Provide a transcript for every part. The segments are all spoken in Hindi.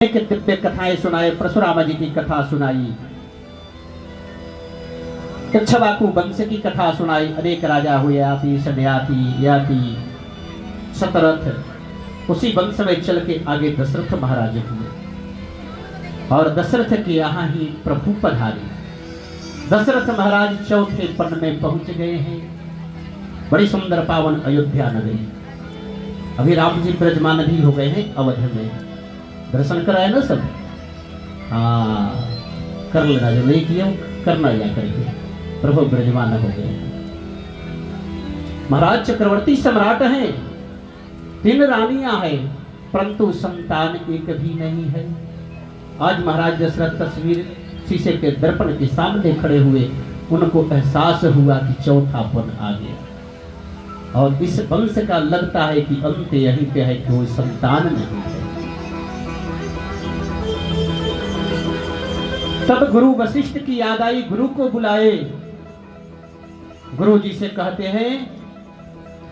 दिव्य कथाएं सुनाए, परशुराम जी की कथा सुनाई, इक्ष्वाकु वंश की कथा सुनाई। अनेक राजा हुए, आती सन्याती याति शतरथ। उसी वंश में चल के आगे दशरथ महाराज हुए और दशरथ के यहाँ ही प्रभु पधारे। दशरथ महाराज चौथे पन्न में पहुंच गए हैं। बड़ी सुंदर पावन अयोध्या नगरी। अभी राम जी ब्रजमान भी हो गए हैं अवध में। दर्शन कराए ना सब? हाँ, कर लेना, जो नहीं किया करना जा करके। प्रभु ब्रजमान हो गए। महाराज चक्रवर्ती सम्राट हैं, 3 रानियां हैं, परंतु संतान एक भी नहीं है। आज महाराज दशरथ तस्वीर शीशे के दर्पण के सामने खड़े हुए, उनको एहसास हुआ कि चौथापन आ गया और इस वंश का लगता है कि अंत यहीं पे है कि कोई संतान नहीं है। तब गुरु वशिष्ठ की याद आई, गुरु को बुलाए। गुरु जी से कहते हैं,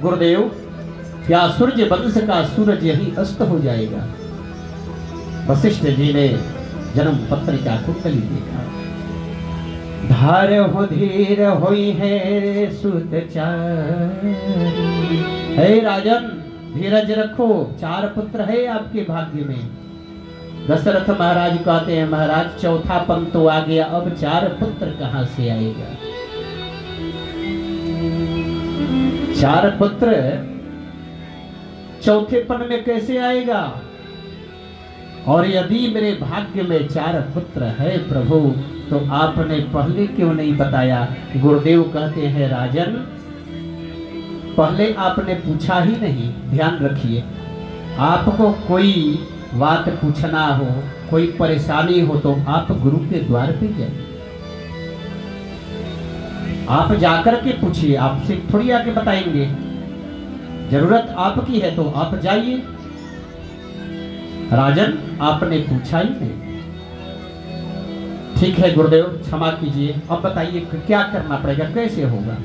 गुरुदेव क्या सूर्य वंश का सूरज यही अस्त हो जाएगा? वशिष्ठ जी ने जन्म पत्रिका कुंडली देखा। धार हो धीर होई है सुत चारी। हे राजन, धीरज रखो, 4 पुत्र है आपके भाग्य में। दशरथ महाराज कहते हैं, महाराज चौथा पन तो आ गया, अब 4 पुत्र कहां से आएगा? 4 पुत्र चौथे पन में कैसे आएगा? और यदि मेरे भाग्य में 4 पुत्र है प्रभु, तो आपने पहले क्यों नहीं बताया? गुरुदेव कहते हैं, राजन पहले आपने पूछा ही नहीं। ध्यान रखिए, आपको कोई बात पूछना हो, कोई परेशानी हो तो आप गुरु के द्वार पे जाइए। आप जाकर के पूछिए, आपसे थोड़ी आके बताएंगे। जरूरत आपकी है तो आप जाइए। राजन आपने पूछा ही नहीं। ठीक है गुरुदेव, क्षमा कीजिए, अब बताइए क्या करना पड़ेगा, कैसे होगा?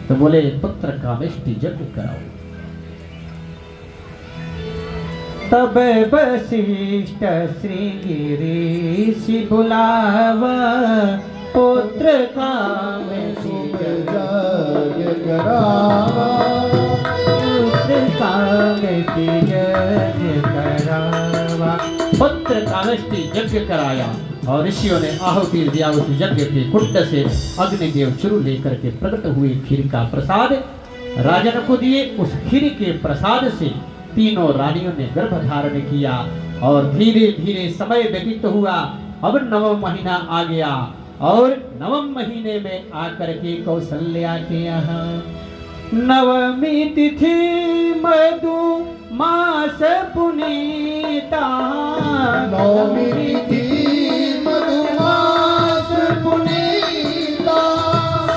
तो बोले, पुत्र कामेष्टि यज्ञ कराओ। तब वशिष्ठ श्रृंगिरीषि बुलावा, पुत्र कामेष्टि यज्ञ करावा, पुत्र कामेष्टि यज्ञ करावा। पुत्र कामेष्टि यज्ञ कराया और ऋषियों ने आहुति दिया। उस यज्ञ के कुंड से अग्निदेव चुरु लेकर के प्रकट हुए। खीर का प्रसाद राजन को दिए। उस खीर के प्रसाद से तीनों रानियों ने गर्भ धारण किया और धीरे धीरे समय व्यतीत हुआ। अब 9वां महीना आ गया और 9वें महीने में आकर के कौशल्या के यहाँ 9वीं तिथि मधु मास पुनीता। 9वीं तिथि मधु मास पुनीता।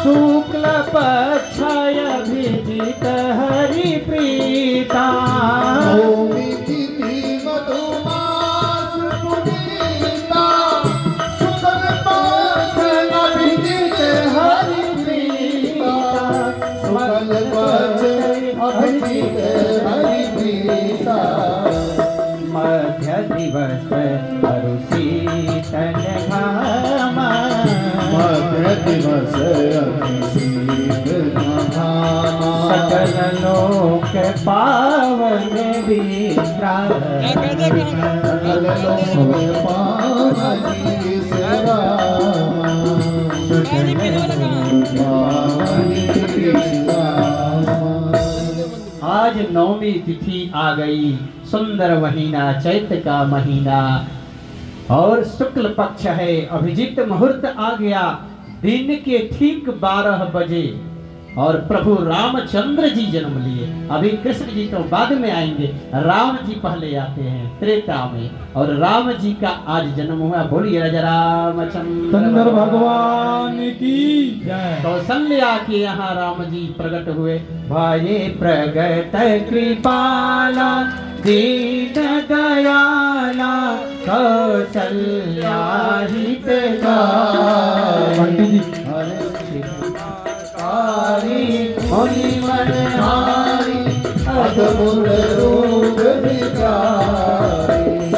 शुक्ल पक्ष अभिजित हरि प्रीता। 9वीं तिथि मधु मास पुनीता। शुक्ल पक्ष अभिजित हरि प्रीता। शुक्ल पक्ष अभिजित हरि प्रीता। मध्य दिवस अरुषीतन घामा। मध्य दिवस सकल लोक पावन विश्राम। सकल लोक पावन आज 9वीं तिथि आ गई। सुंदर महीना, चैत्र का महीना और शुक्ल पक्ष है। अभिजीत मुहूर्त आ गया। दिन के ठीक 12 बजे और प्रभु रामचंद्र जी जन्म लिए। अभी कृष्ण जी तो बाद में आएंगे, राम जी पहले आते हैं त्रेता में और राम जी का आज जन्म हुआ। बोलिए राजा रामचंद्र भगवान की जय। कौशल्या के यहाँ राम जी प्रकट हुए। भये प्रगट कृपाला दीन दयाला कौशल्या हितकारी। मुनि मनहारी अद्भुत रूप दिखाई।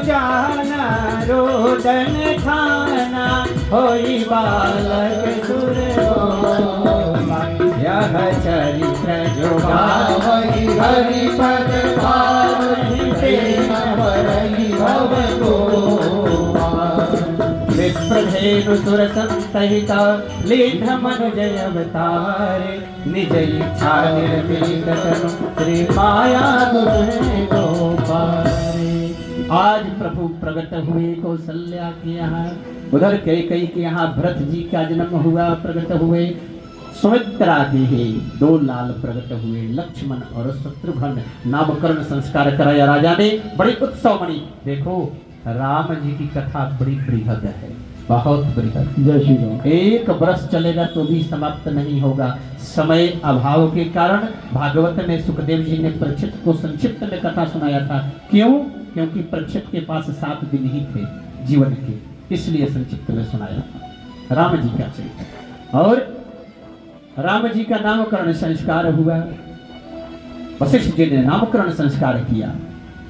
जाना रोदन खाना होई बालक सुर यह चरित्र जो गावई हरि पद पावई प्रेम भरई भव विप्रधेनु सुर संतहिता लीन मनुजय अवतारे निज इच्छा निर्मित तनु श्री माया गोपारे। आज प्रभु प्रकट हुए कौशल्या के यहाँ, उधर कैकेयी के यहाँ भरत जी का जन्म हुआ, प्रकट हुए। सुमित्रा के ही दो लाल प्रकट हुए, लक्ष्मण और शत्रुघ्न। नामकरण संस्कार कराया राजा ने, बड़ी उत्सव मनी। देखो राम जी की कथा बड़ी बृहद है, बहुत बृहद। जय श्री राम। एक वर्ष चलेगा तो भी समाप्त नहीं होगा। समय अभाव के कारण भागवत में सुखदेव जी ने परीक्षित को संक्षिप्त में कथा सुनाया था। क्यों? क्योंकि परीक्षित के पास 7 दिन ही थे जीवन के, इसलिए संक्षिप्त में सुनाया था राम जी का चरित्र। और राम जी का नामकरण संस्कार हुआ। वशिष्ठ जी ने नामकरण संस्कार किया।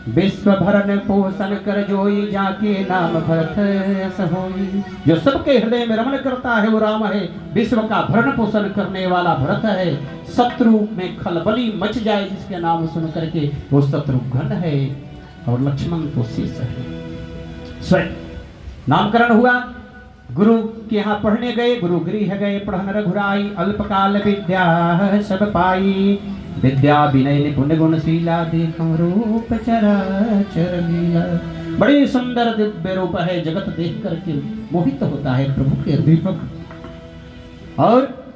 विश्व भरण पोषण कर जोई जाके नाम भरत यस होई। जो सबके हृदय में रमण करता है वो राम है। विश्व का भरण पोषण करने वाला भरत है। शत्रु में खलबली मच जाए जिसके नाम सुन करके वो शत्रुघ्न है। और लक्ष्मण तो शेष है। स्वयं नामकरण हुआ। गुरु के यहाँ पढ़ने गए, गुरु गृह गए पढ़न रघुराई। अल्पकाल विद्या सब पाई, विद्या विनय निपुण गुणशीला देखम रूप चराचर लीला। बड़ी सुंदर दिव्य रूप है, जगत देख करके मोहित होता है प्रभु के दीपक। और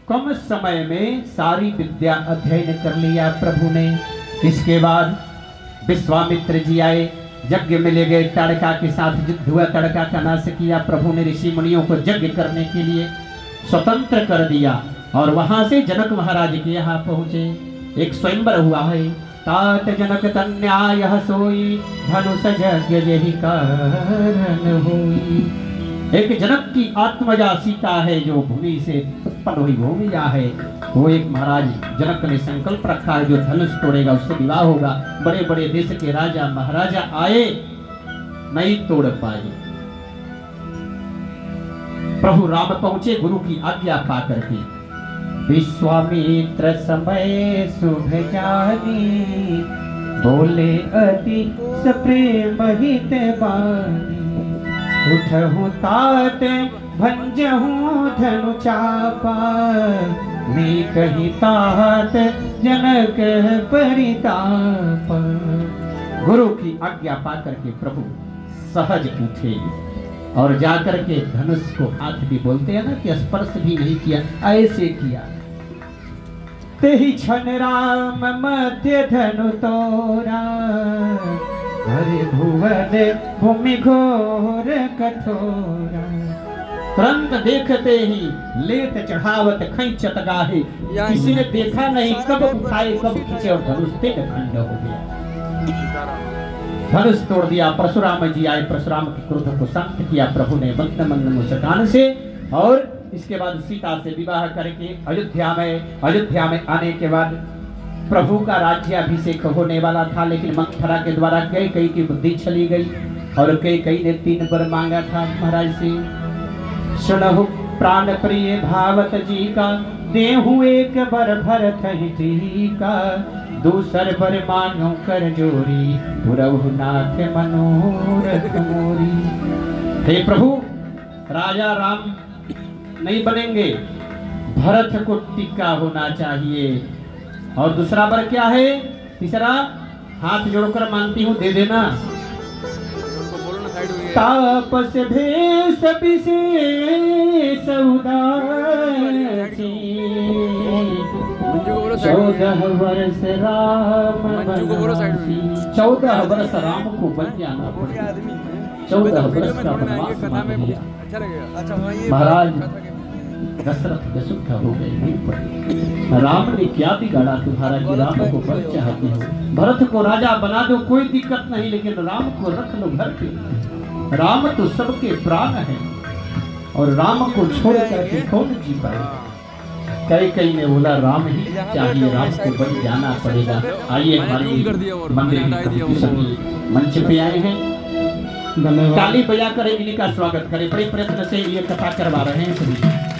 कम समय में सारी विद्या अध्ययन कर लिया प्रभु ने। इसके बाद विश्वामित्र जी आए, यज्ञ में ले गए, ताड़का के साथ युद्ध हुआ, ताड़का का नाश किया। प्रभु ने ऋषि मुनियों को यज्ञ करने के लिए स्वतंत्र कर दिया। और वहां से जनक महाराज के यहाँ पहुंचे। एक स्वयंवर हुआ है। तात जनक तन्या यह सोई, धनुष यज्ञ यही कारण होई। एक जनक की आत्मजा सीता है जो भूमि से उत्पन्न हुई भूमिजा है। वो एक महाराज जनक ने संकल्प रखा है जो धनुष तोड़ेगा उससे विवाह होगा। बड़े बड़े देश के राजा महाराजा आए, नहीं तोड़ पाए। प्रभु राम पहुंचे गुरु की आज्ञा पा करके। विश्वामित्र समय शुभ जानी, बोले अति सप्रेम हित बानी। उठहु तात भंजहु धनु चापा, मैं कही तात जनक परिताप। गुरु की आज्ञा पा करके प्रभु सहज उठे और जाकर के धनुष को हाथ भी बोलते हैं ना कि स्पर्श भी नहीं किया, ऐसे किया। तेहि क्षण राम मध्य धनु तोरा, हरे भुवन भूमि घोर कठोरा। तुरंत देखते ही लेत चढ़ावत खैंचत गाहे। किसी ने देखा नहीं कब उठाए कब खींचे और धनुष तेज खंड हो गया। धनुष तोड़ दिया। परशुराम जी आए, परशुराम के क्रोध को शांत किया प्रभु ने मंद मंद मुस्कान से। और इसके बाद सीता से विवाह करके अयोध्या में आने के बाद प्रभु का राज्याभिषेक होने वाला था। लेकिन मंथरा के द्वारा कैकेयी की बुद्धि चली गई और कैकेयी ने 3 वर मांगा था महाराज से। सुनहु प्राण प्रिय भावत जी का, देहु एक वर भरत ही का। दूसर वर मांगो कर जोरी, पुरहु नाथ मनोरथ मोरी। हे प्रभु, राजा राम नहीं बनेंगे, भरत को टीका होना चाहिए। और दूसरा वर क्या है? तीसरा हाथ जोड़कर मांगती हूँ, दे देना। तापस भेष विशेष उदासी, 14 वर्ष राम बनवासी। 14 वर्ष राम को बन जाना पड़ेगा। 14 वर्ष का वनवास मांग लिया। महाराज दशरथ बेसुध हो गए, नहीं पड़े। राम ने क्या बिगाड़ा तुम्हारा कि राम को बन चाहती हो? भरत को राजा बना दो, कोई दिक्कत नहीं, लेकिन राम को रख लो घर पे। राम तो सबके प्राण है और राम को छोड़ करके कौन जी पाएगा? कैकेयी ने बोला राम ही चाहिए, राम को बन जाना पड़ेगा। आइए हमारे मंदिर की मंच पे आए हैं। धन्यवाद। ताली बजा कर इन्हीं का स्वागत करें, बड़े प्रयत्न से ये कथा करवा रहे हैं सभी।